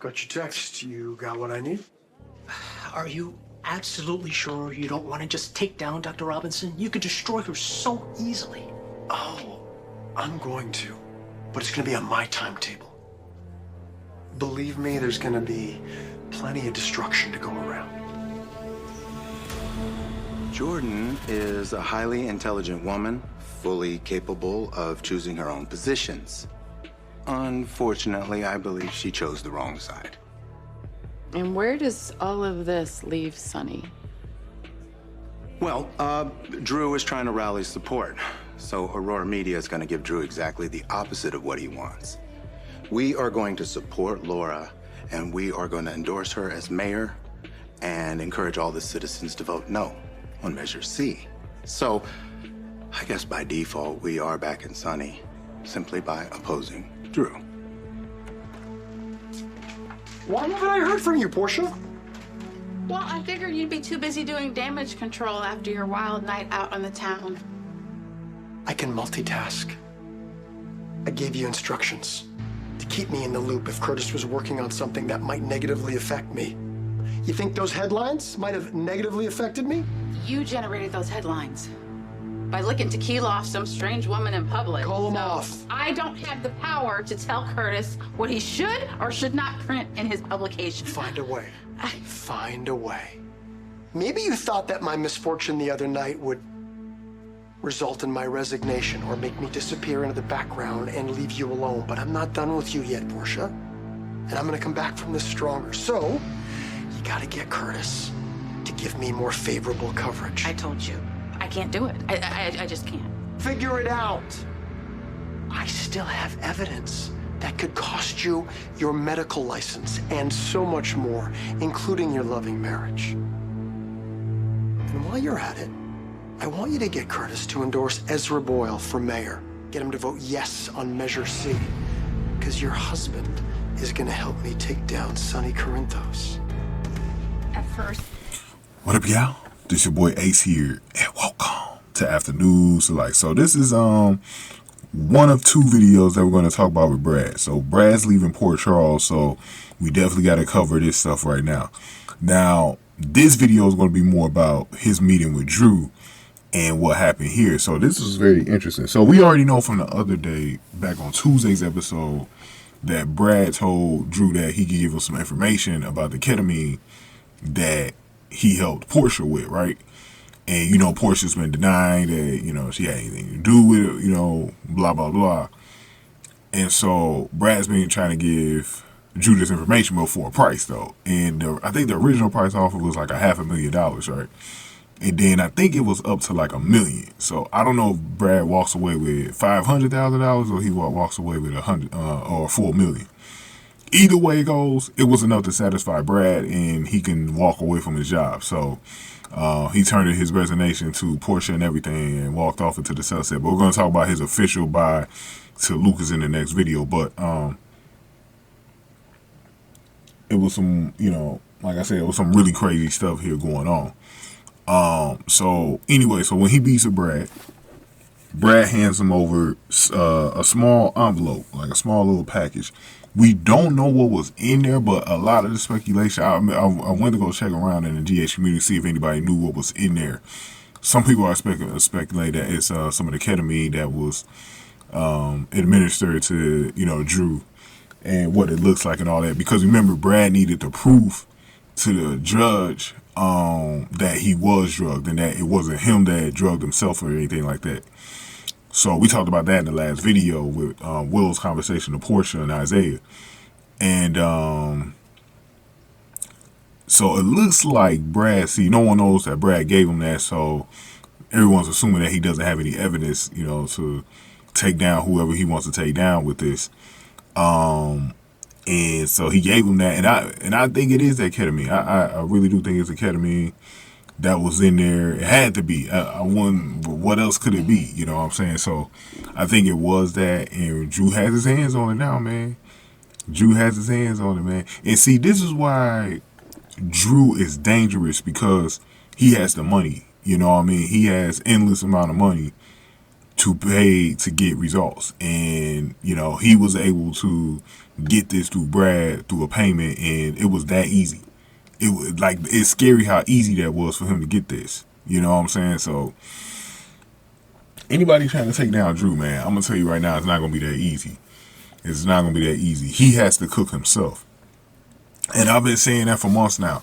Got your text. You got what I need? Are you absolutely sure you don't want to just take down Dr. Robinson? You could destroy her so easily. Oh, I'm going to. But it's going to be on my timetable. Believe me, there's going to be plenty of destruction to go around. Jordan is a highly intelligent woman, fully capable of choosing her own positions. Unfortunately, I believe she chose the wrong side. And where does all of this leave Sonny? Well, Drew is trying to rally support, so Aurora Media is going to give Drew exactly the opposite of what he wants. We are going to support Laura, and we are going to endorse her as mayor and encourage all the citizens to vote no on Measure C. So, I guess by default, we are back in Sonny, simply by opposing Drew. Why haven't I heard from you, Portia? Well, I figured you'd be too busy doing damage control after your wild night out on the town. I can multitask. I gave you instructions to keep me in the loop if Curtis was working on something that might negatively affect me. You think those headlines might have negatively affected me? You generated those headlines by licking tequila off some strange woman in public. Call them off. I don't have the power to tell Curtis what he should or should not print in his publication. Find a way. Find a way. Maybe you thought that my misfortune the other night would result in my resignation or make me disappear into the background and leave you alone, but I'm not done with you yet, Portia. And I'm gonna come back from this stronger. So, you gotta get Curtis to give me more favorable coverage. I told you, I can't do it. I just can't. Figure it out. I still have evidence that could cost you your medical license and so much more, including your loving marriage. And while you're at it, I want you to get Curtis to endorse Ezra Boyle for mayor. Get him to vote yes on Measure C, because your husband is going to help me take down Sonny Corinthos. At first. What up, y'all? This your boy Ace here, and welcome to Afternoon Select. So this is one of two videos that we're going to talk about with Brad. So Brad's leaving Port Charles, so we definitely got to cover this stuff right now. Now, this video is going to be more about his meeting with Drew and what happened here. So this is very interesting. So we already know from the other day, back on Tuesday's episode, that Brad told Drew that he could give us some information about the ketamine that he helped Portia with, right? And, you know, Portia's been denying that, you know, she had anything to do with it, you know, blah, blah, blah. And so Brad's been trying to give Drew this information, but for a price, though. And I think the original price offer was like $500,000, right? And then I think it was up to like $1 million. So I don't know if Brad walks away with $500,000 or he walks away with $4 million. Either way it goes, it was enough to satisfy Brad, and he can walk away from his job. So he turned in his resignation to Portia and everything and walked off into the sunset. But we're going to talk about his official bye to Lucas in the next video. But it was some, you know, like I said, it was some really crazy stuff here going on. So anyway, so when he beats with Brad hands him over a small envelope, like a small little package. We don't know what was in there, but a lot of the speculation, I went to go check around in the GH community to see if anybody knew what was in there. Some people are speculating that it's some of the ketamine that was administered to, you know, Drew and what it looks like and all that. Because remember, Brad needed the proof to the judge that he was drugged and that it wasn't him that drugged himself or anything like that. So we talked about that in the last video with Will's conversation to Portia and Isaiah. And so it looks like Brad, see, no one knows that Brad gave him that, so everyone's assuming that he doesn't have any evidence, you know, to take down whoever he wants to take down with this. And so he gave him that, and I think it is that ketamine. I really do think it's the ketamine that was in there. It had to be. I wouldn't, what else could it be? You know what I'm saying? So I think it was that, and Drew has his hands on it now, man. Drew has his hands on it, man. And see, this is why Drew is dangerous, because he has the money. You know what I mean? He has endless amount of money. to pay to get results. And, you know, he was able to get this through Brad through a payment, and it was that easy. It was like, it's scary how easy that was for him to get this. You know what I'm saying? So anybody trying to take down Drew, man, I'm gonna tell you right now, it's not gonna be that easy. It's not gonna be that easy. He has to cook himself. And I've been saying that for months now.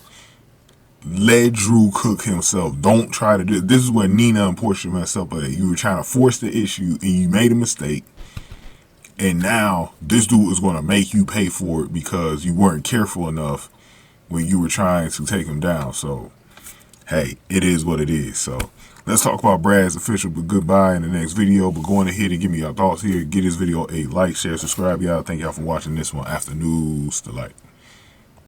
Let Drew cook himself. Don't try to do it. This is where Nina and Portia messed up at. You were trying to force the issue and you made a mistake. And now this dude is going to make you pay for it because you weren't careful enough when you were trying to take him down. So, hey, it is what it is. So, let's talk about Brad's official goodbye in the next video. But going ahead and give me your thoughts here. Give this video a like, share, subscribe, y'all. Thank y'all for watching this one. After News Delight.